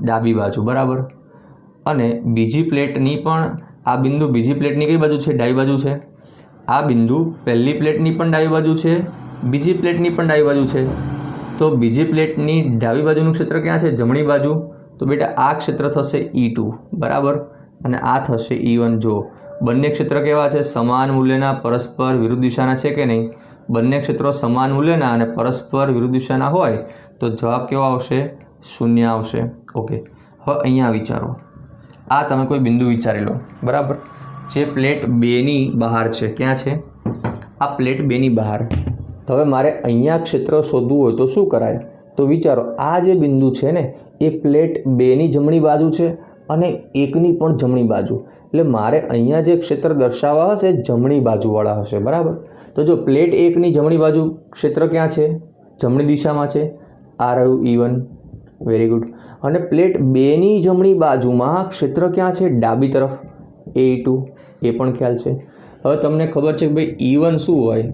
Speaker 1: ડાબી બાજુ બરાબર। અને બીજી પ્લેટની પણ આ બિંદુ બીજી પ્લેટની કઈ બાજુ છે? ડાબી બાજુ છે। આ બિંદુ પહેલી પ્લેટની પણ ડાબી બાજુ છે, બીજી પ્લેટની પણ ડાબી બાજુ છે। તો બીજી પ્લેટની ડાબી બાજુનું ક્ષેત્ર ક્યાં છે? જમણી બાજુ। તો બેટા આ ક્ષેત્ર થશે E2 બરાબર અને આ થશે E1। જો બંને ક્ષેત્ર કેવા છે? સમાન મૂલ્યના પરસ્પર વિરુદ્ધ દિશાના છે કે નહીં? બંને ક્ષેત્રો સમાન મૂલ્યના અને પરસ્પર વિરુદ્ધ દિશાના હોય તો જવાબ કેવો આવશે? શૂન્ય આવશે. ઓકે, હવે અહીંયા વિચારો, આ તમે કોઈ બિંદુ વિચારી લો, બરાબર, જે પ્લેટ 2ની બહાર છે. ક્યાં છે? આ પ્લેટ 2ની બહાર. તો હવે મારે અહીંયા ક્ષેત્ર શોધવું હોય તો શું કરાય? તો વિચારો, આ જે બિંદુ છે ને એ પ્લેટ 2ની જમણી બાજુ છે અને 1ની પણ જમણી બાજુ. એટલે મારે અહીંયા જે ક્ષેત્ર દર્શાવવા હશે જમણી બાજુવાળા હશે, બરાબર. તો જો પ્લેટ 1ની જમણી બાજુ ક્ષેત્ર ક્યાં છે? જમણી દિશામાં છે. આ રહ્યું E1, વેરી ગુડ. અને પ્લેટ 2ની જમણી બાજુમાં ક્ષેત્ર ક્યાં છે? ડાબી તરફ, E2, એ પણ ખ્યાલ છે. હવે તમને ખબર છે કે ભાઈ E1 શું હોય?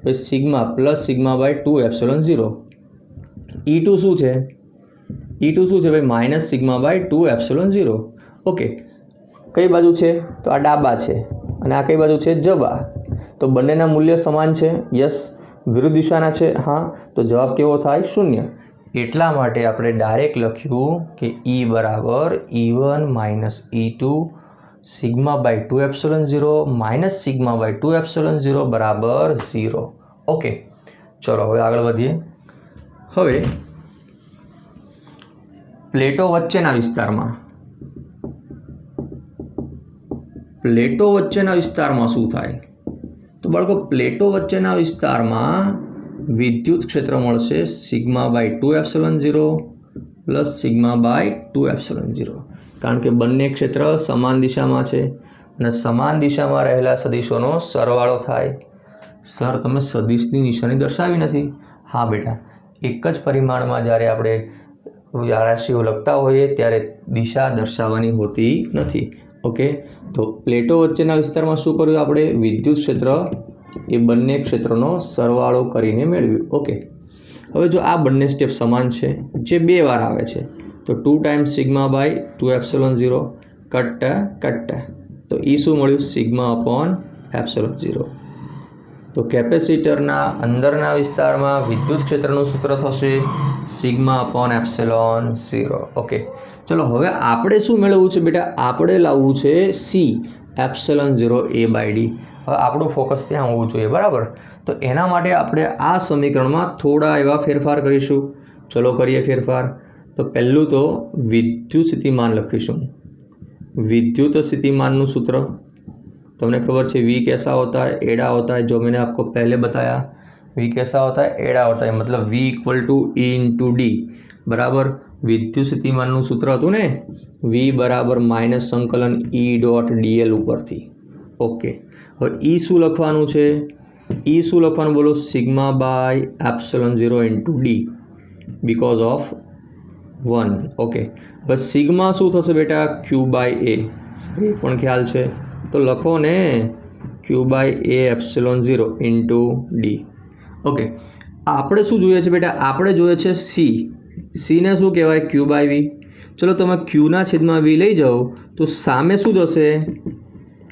Speaker 1: ભાઈ sigma plus sigma by 2ε0. E2 શું છે? E2 શું છે ભાઈ? Minus sigma by 2ε0. ઓકે, કઈ બાજુ છે? તો આ ડાબા છે અને આ કઈ બાજુ છે? જબા. તો બંનેના મૂલ્ય સમાન છે. યસ. વિરુદ્ધ દિશાના છે. હા, તો જવાબ કેવો થાય? શૂન્ય. એટલા માટે આપણે ડાયરેક્ટ લખ્યું કે E બરાબર E1 minus E2 sigma by 2ε0 minus sigma by 2ε0 બરાબર 0. ઓકે, ચલો હવે આગળ વધીએ. હવે પ્લેટો વચ્ચેના વિસ્તારમાં શું થાય? તો બાળકો, પ્લેટો વચ્ચેના વિસ્તારમાં વિદ્યુત ક્ષેત્ર મળશે sigma by 2ε0 plus sigma by 2ε0. કારણ કે બંને ક્ષેત્ર સમાન દિશામાં છે અને સમાન દિશામાં રહેલા સદિશોનો સરવાળો થાય. સર, તમે સદિશની નિશાની દર્શાવી નથી. હા બેટા, એક જ પરિમાણમાં જ્યારે આપણે રાશિઓ લખતા હોઈએ ત્યારે દિશા દર્શાવવાની હોતી નથી. ઓકે, તો પ્લેટો વચ્ચેના વિસ્તારમાં શું કર્યું આપણે? વિદ્યુત ક્ષેત્ર એ બંને ક્ષેત્રોનો સરવાળો કરીને મેળવ્યું. ઓકે, હવે જો આ બંને સ્ટેપ સમાન છે, જે 2 વાર આવે છે, તો 2 ટાઈમ્સ સિગ્મા બાય 2ε0 કટ્ટા. તો એ શું મળ્યું? Sigma upon ε0. તો કેપેસિટરના અંદરના વિસ્તારમાં વિદ્યુત ક્ષેત્રનું સૂત્ર થશે સિગ્મા અપોન ε0. ઓકે, ચલો હવે આપણે શું મેળવવું છે બેટા? આપણે લાવવું છે સી ε0a/d. હવે આપણું ફોકસ ત્યાં હોવું જોઈએ, બરાબર. તો એના માટે આપણે આ સમીકરણમાં થોડા એવા ફેરફાર કરીશું. ચલો કરીએ ફેરફાર. તો પહેલું તો વિદ્યુત સ્થિતિમાન લખીશું. विद्युत स्थितिमान सूत्र तुमने खबर है वी कैसा होता है? एड़ा होता है। जो मैंने आपको पहले बताया, वी कैसा होता है? एड़ा होता है। मतलब V = E × D बराबर विद्युत स्थितिमान सूत्र हतुं ने V बराबर -E.dl ऊपर थी। ओके, हवे E शू लखवानुं छे? E शू लखवानुं बोलो? Sigma by ε0 × D because of 1। Okay, बस सिग्मा शू थशे बेटा? Q/A। पण ख्याल है तो लखो ने Q/A ε0 × D। ओके, आपणे शू जोईए छे बेटा? आपणे जोईए छे C ने शू कहेवाय? Q/V। चलो तमे Q ना छेदमां V लई जाओ तो सामे शू थशे?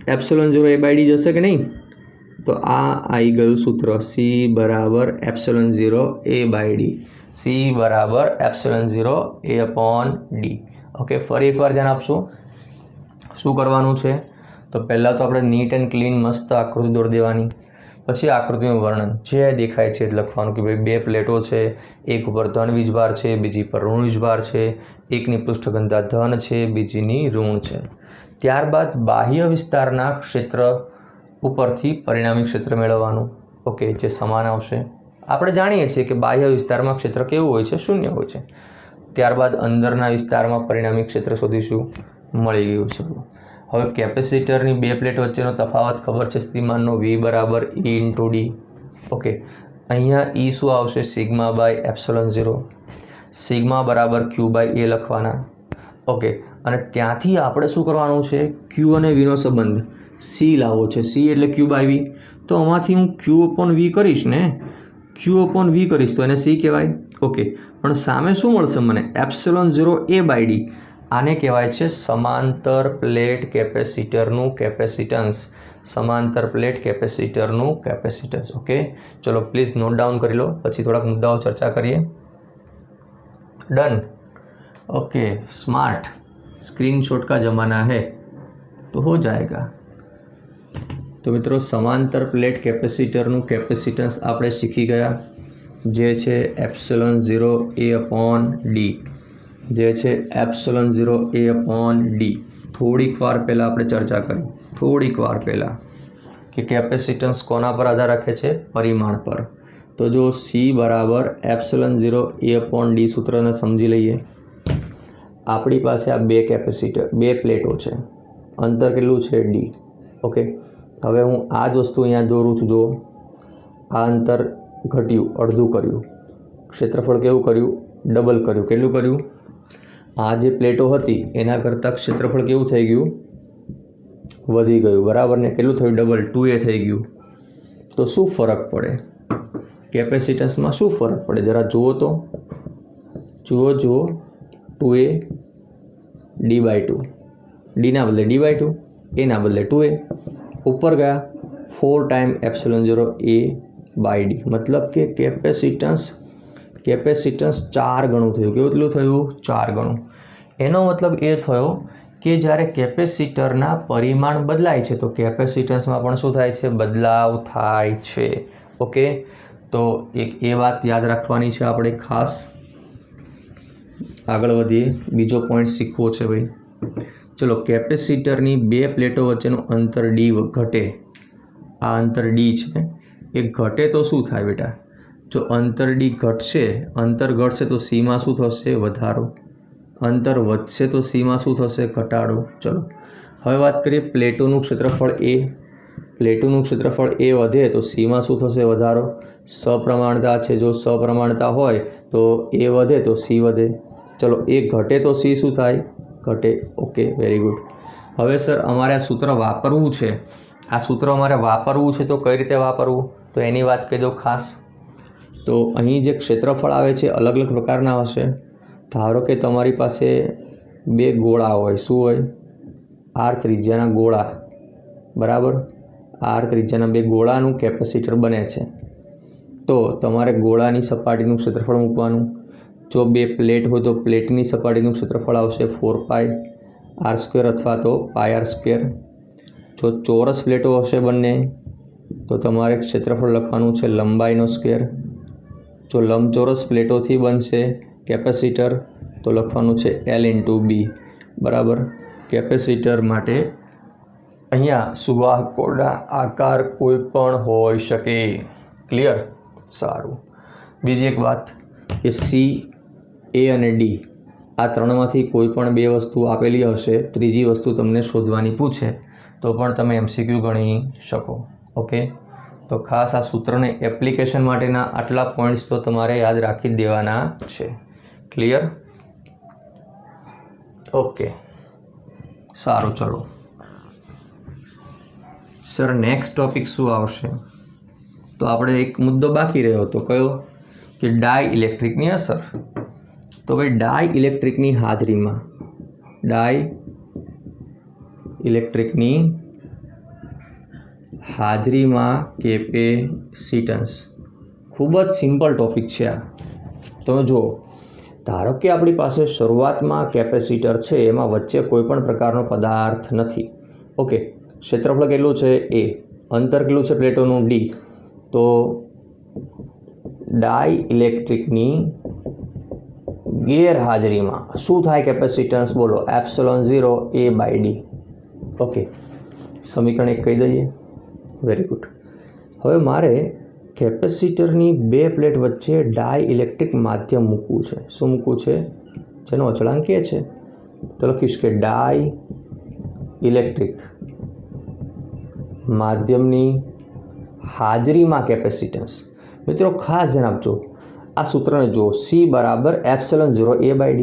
Speaker 1: ε0a/d जशे कि नहीं? तो आई गयुं सूत्र C बराबर ε0a/d। C बराबर ε0a/d। ओके, फरी एक बार ध्यान आपशो शू करवानुं छे? तो पहला तो आपणे नीट एंड क्लीन मस्त आकृति दौड़ देवानी। पछी आकृतिनुं वर्णन जे देखाय छे लखवानुं कि भाई 2 प्लेटो छे, एक पर धन वीजभार छे, बीजी पर ऋण वीजभार छे, एकनी पृष्ठघनता धन छे, बीजीनी ऋण छे। त्यारबाद बाह्य विस्तारना क्षेत्र उपरथी परिणामी क्षेत्र मेळववानुं। ओके, जे समान आवशे। આપણે જાણીએ છીએ કે બાહ્ય વિસ્તારમાં ક્ષેત્ર કેવું હોય છે? શૂન્ય હોય છે। ત્યારબાદ અંદરના વિસ્તારમાં પરિણામી ક્ષેત્ર શોધીશું। મળી ગયું છે। હવે કેપેસિટરની 2 પ્લેટ વચ્ચેનો તફાવત ખબર છે સ્થિતિમાનનો V બરાબર E × D। ઓકે, અહીંયા E શું આવશે? Sigma by ε0। સિગ્મા બરાબર Q/A લખવાના। ઓકે, અને ત્યાંથી આપણે શું કરવાનું છે? Q અને V નો સંબંધ C લાવવો છે। C એટલે Q/V। તો આમાંથી હું Q/V કરીશ ને, Q/V કરીશ તો એને C કહેવાય। ओके, पण सामे शुं मळशे मने? ε0a/d। आने कहेवाय छे समांतर प्लेट केपेसिटरनुं केपेसिटन्स। समांतर प्लेट केपेसिटरनुं केपेसिटन्स। ओके, चलो प्लीज नोट डाउन करी लो, पछी थोड़ा मुद्दाओ चर्चा करिए। डन। Okay, smart. स्क्रीनशॉट का ज़माना है तो हो जाएगा। તો મિત્રો समांतर प्लेट कैपेसिटरનું કેપેસિટન્સ આપણે શીખી ગયા, જે છે ε0A/d, જે છે ε0A/d। થોડીક વાર પહેલાં આપણે ચર્ચા કરી, થોડીક વાર પહેલાં, કે કેપેસિટન્સ કોના પર આધાર રાખે છે? પરિમાણ પર। તો જો C બરાબર ε0A/d સૂત્રને સમજી લઈએ। આપણી પાસે આ બે કેપેસિટર, બે પ્લેટો છે, અંતર કેટલું છે? d। ઓકે, હવે હું આ જ વસ્તુ અહીંયા દોરું છું। જો આ અંતર ઘટ્યું, અડધું કર્યું, ક્ષેત્રફળ કેવું કર્યું? ડબલ કર્યું। કેટલું કર્યું? આ જે પ્લેટો હતી એના કરતાં ક્ષેત્રફળ કેવું થઈ ગયું? વધી ગયું, બરાબર ને? કેટલું થયું? ડબલ, 2a થઈ ગયું। તો શું ફરક પડે કેપેસિટન્સમાં? શું ફરક પડે જરા જુઓ તો, જુઓ 2a d/2, ડીના બદલે d/2, એના બદલે 2a, ઉપર ગયા 4 ટાઈમ ε0A/d, મતલબ કે કેપેસિટન્સ 4 ગણું થયું। કેટલું થયું? 4 ગણું। એનો મતલબ એ થયો કે જ્યારે કેપેસિટરના પરિમાણ બદલાય છે તો કેપેસિટન્સમાં પણ શું થાય છે? બદલાવ થાય છે। ઓકે, તો એક એ વાત યાદ રાખવાની છે આપણે ખાસ। આગળ વધીએ, બીજો પોઈન્ટ શીખવો છે ભાઈ। ચલો, કેપેસિટરની બે પ્લેટો વચ્ચેનું અંતર d ઘટે, આ અંતર d છે, એ ઘટે તો શું થાય બેટા? જો અંતર d ઘટશે, અંતર ઘટશે તો c માં શું થશે? વધારો। અંતર વધશે તો c માં શું થશે? ઘટાડો। ચલો હવે વાત કરીએ પ્લેટોનું ક્ષેત્રફળ a। પ્લેટોનું ક્ષેત્રફળ a વધે તો c માં શું થશે? વધારો। સપ્રમાણતા છે, જો સપ્રમાણતા હોય તો a વધે તો c વધે। ચલો, a ઘટે તો c શું થાય? ઘટે। Okay, very good. હવે સર અમારે આ સૂત્ર વાપરવું છે, આ સૂત્ર અમારે વાપરવું છે તો કઈ રીતે વાપરવું? તો એની વાત કહી દો ખાસ। તો અહીં જે ક્ષેત્રફળ આવે છે અલગ અલગ પ્રકારના હશે। ધારો કે તમારી પાસે બે ગોળા હોય, શું હોય? r ત્રિજ્યાના ગોળા, બરાબર? r ત્રિજ્યાના બે ગોળાનું કેપેસિટર બને છે। તો તમારે ગોળાની સપાટીનું ક્ષેત્રફળ મૂકવાનું। જો બે પ્લેટ હોય તો પ્લેટની સપાટીનું ક્ષેત્રફળ આવશે 4πr² અથવા તો πr²। જો ચોરસ પ્લેટો હશે બંને તો તમારે ક્ષેત્રફળ લખવાનું છે લંબાઈનો સ્ક્વેર। જો લંબચોરસ પ્લેટોથી બનશે કેપેસિટર તો લખવાનું છે L/b, બરાબર? કેપેસિટર માટે અહીંયા સુવાહકોના આકાર કોઈ પણ હોઈ શકે। ક્લિયર? સારું। બીજી એક વાત કે C, A અને D આ ત્રણમાંથી કોઈ પણ બે વસ્તુ આપેલી હશે, ત્રીજી વસ્તુ તમને શોધવાની પૂછે તો પણ તમે MCQ ગણી શકો। ઓકે, તો ખાસ આ સૂત્રને એપ્લિકેશન માટેના આટલા પોઈન્ટ્સ તો તમારે યાદ રાખી જ દેવાના છે। ક્લિયર? ઓકે, સારું। ચલો સર, નેક્સ્ટ ટોપિક શું આવશે? તો આપણે એક મુદ્દો બાકી રહ્યો હતો, કયો? કે ડાઇઇલેક્ટ્રિકની અસર। તો ભાઈ ડાઇઇલેક્ટ્રિકની હાજરીમાં કેપેસિટન્સ ખૂબ જ સિમ્પલ ટોપિક છે આ। તમે જુઓ, ધારો કે આપણી પાસે શરૂઆતમાં કેપેસિટર છે, એમાં વચ્ચે કોઈ પણ પ્રકારનો પદાર્થ નથી। ઓકે, ક્ષેત્રફળ કેટલું છે? a, અંતર કેટલું છે પ્લેટોનું? d। તો ડાઇઇલેક્ટ્રિકની ગેરહાજરીમાં શું થાય કેપેસિટન્સ? બોલો, ε0A/d। ઓકે, સમીકરણ 1 કહી દઈએ। Very good. હવે મારે કેપેસિટરની બે પ્લેટ વચ્ચે ડાઇઇલેક્ટ્રિક માધ્યમ મૂકવું છે। શું મૂકવું છે? જેનો અચળાંક a છે, તો લખીશ કે ડાઇઇલેક્ટ્રિક માધ્યમની હાજરીમાં કેપેસિટન્સ। મિત્રો ખાસ ધ્યાન આપજો, આ સૂત્રને જુઓ, C બરાબર ε0A/d।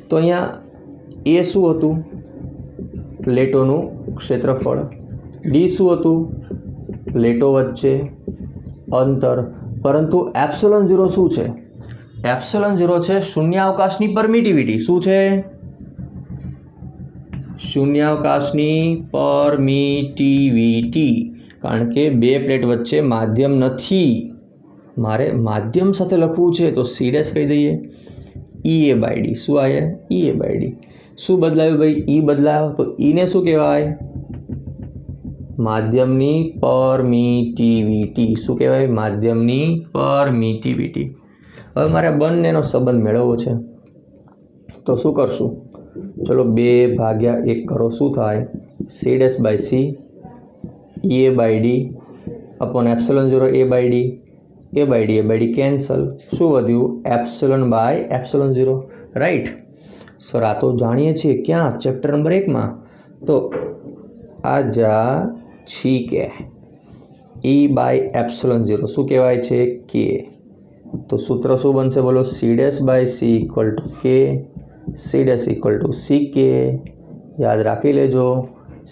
Speaker 1: તો અહીંયા a શું હતું? પ્લેટોનું ક્ષેત્રફળ। d શું હતું? પ્લેટો વચ્ચે અંતર। પરંતુ ε0 શું છે? ε0 છે શૂન્યાવકાશની પરમિટિવિટી। શું છે? શૂન્યાવકાશની પરમિટિવિટી। કારણ કે બે પ્લેટ વચ્ચે માધ્યમ નથી, મારે માધ્યમ સાથે લખવું છે તો C' કહી દઈએ, EA/d। શું આવે? EA/d। શું બદલાયું ભાઈ? E બદલાયો, તો E ને શું કહેવાય? માધ્યમની પરમિટિવિટી. શું કહેવાય? માધ્યમની પરમિટિવિટી. હવે મારે બંનેનો સંબંધ મેળવવો છે, તો શું કરશું? ચલો 2/1 કરો. શું થાય? C'/C A/D upon ε0 A/D. A/D cancel. શું વધ્યું? ε/ε0. રાઈટ સર, આ તો જાણીએ છીએ. ક્યાં? ચેપ્ટર નંબર 1માં. તો આ જા છીકે E/ε0 શું કહેવાય છે? K. તો સૂત્ર શું બનશે? બોલો. C'/C = K, C' = CK. યાદ રાખી લેજો,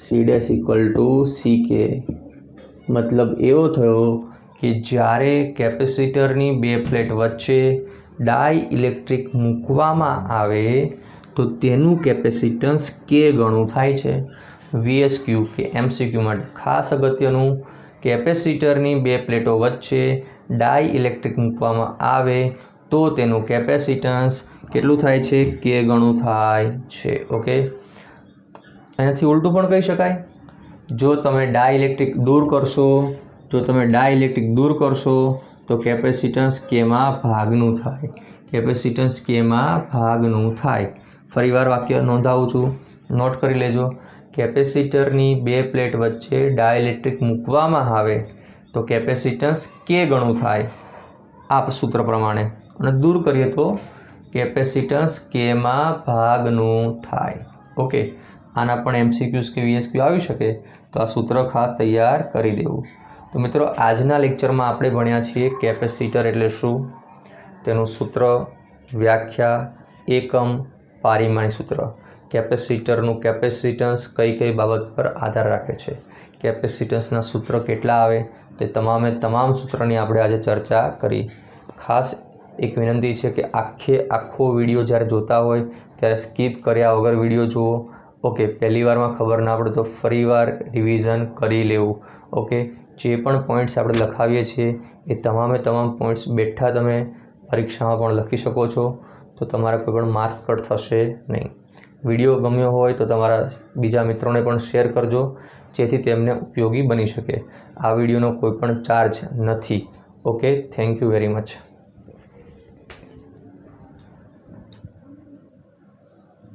Speaker 1: C' = CK. મતલબ એવો થયો કે જ્યારે કેપેસિટરની બે પ્લેટ વચ્ચે ડાઇલેક્ટ્રિક મૂકવામાં આવે તો તેનું કેપેસિટન્સ K ગણું થાય છે. VSQ કે MCQ માટે ખાસ અગત્યનું, કેપેસિટરની બે પ્લેટો વચ્ચે ડાઇલેક્ટ્રિક મૂકવામાં આવે તો તેનું કેપેસિટન્સ કેટલું થાય છે? K ગણું થાય છે. ઓકે, એનાથી ઉલટું પણ કહી શકાય. જો તમે ડાઇલેક્ટ્રિક દૂર કરશો તો કેપેસિટન્સ Kમાં ભાગનું થાય. કેપેસિટન્સ Kમાં ભાગનું થાય. ફરીવાર વાક્ય નોંધાવું છું, નોટ કરી લેજો. કેપેસિટરની બે પ્લેટ વચ્ચે ડાઇલેક્ટ્રિક મૂકવામાં આવે તો કેપેસિટન્સ K ગણું થાય આ સૂત્ર પ્રમાણે, અને દૂર કરીએ તો કેપેસિટન્સ Kમાં ભાગનું થાય. ઓકે, આના પણ MCQs કે VSQ આવી શકે, તો આ સૂત્ર ખાસ તૈયાર કરી દેવું. તો મિત્રો, આજના લેક્ચરમાં આપણે ભણ્યા છીએ કેપેસિટર એટલે શું, તેનું સૂત્ર, વ્યાખ્યા, એકમ, પારિમાણિક સૂત્ર. કેપેસિટરનું કેપેસિટન્સ કઈ કઈ બાબત પર આધાર રાખે છે, કેપેસિટન્સના સૂત્ર કેટલા આવે, તે તમામ સૂત્રની આપણે આજે ચર્ચા કરી. ખાસ એક વિનંતી છે કે આખો વિડીયો જ્યારે જોતા હોય ત્યારે સ્કીપ કર્યા વગર વિડીયો જુઓ. ઓકે, પહેલી વારમાં ખબર ના પડે તો ફરીવાર રિવિઝન કરી લેવું. ઓકે, જે પણ પોઈન્ટ્સ આપણે લખાવીએ છીએ એ તમામ પોઈન્ટ્સ બેઠા તમે પરીક્ષામાં પણ લખી શકો છો, તો તમારા કોઈ પણ માર્ક્સ કટ થશે નહીં. વિડીયો ગમ્યો હોય તો તમારા બીજા મિત્રોને પણ શેર કરજો, જેથી તેમને ઉપયોગી બની શકે. આ વિડીયોનો કોઈ પણ ચાર્જ નથી. Okay, thank you very much.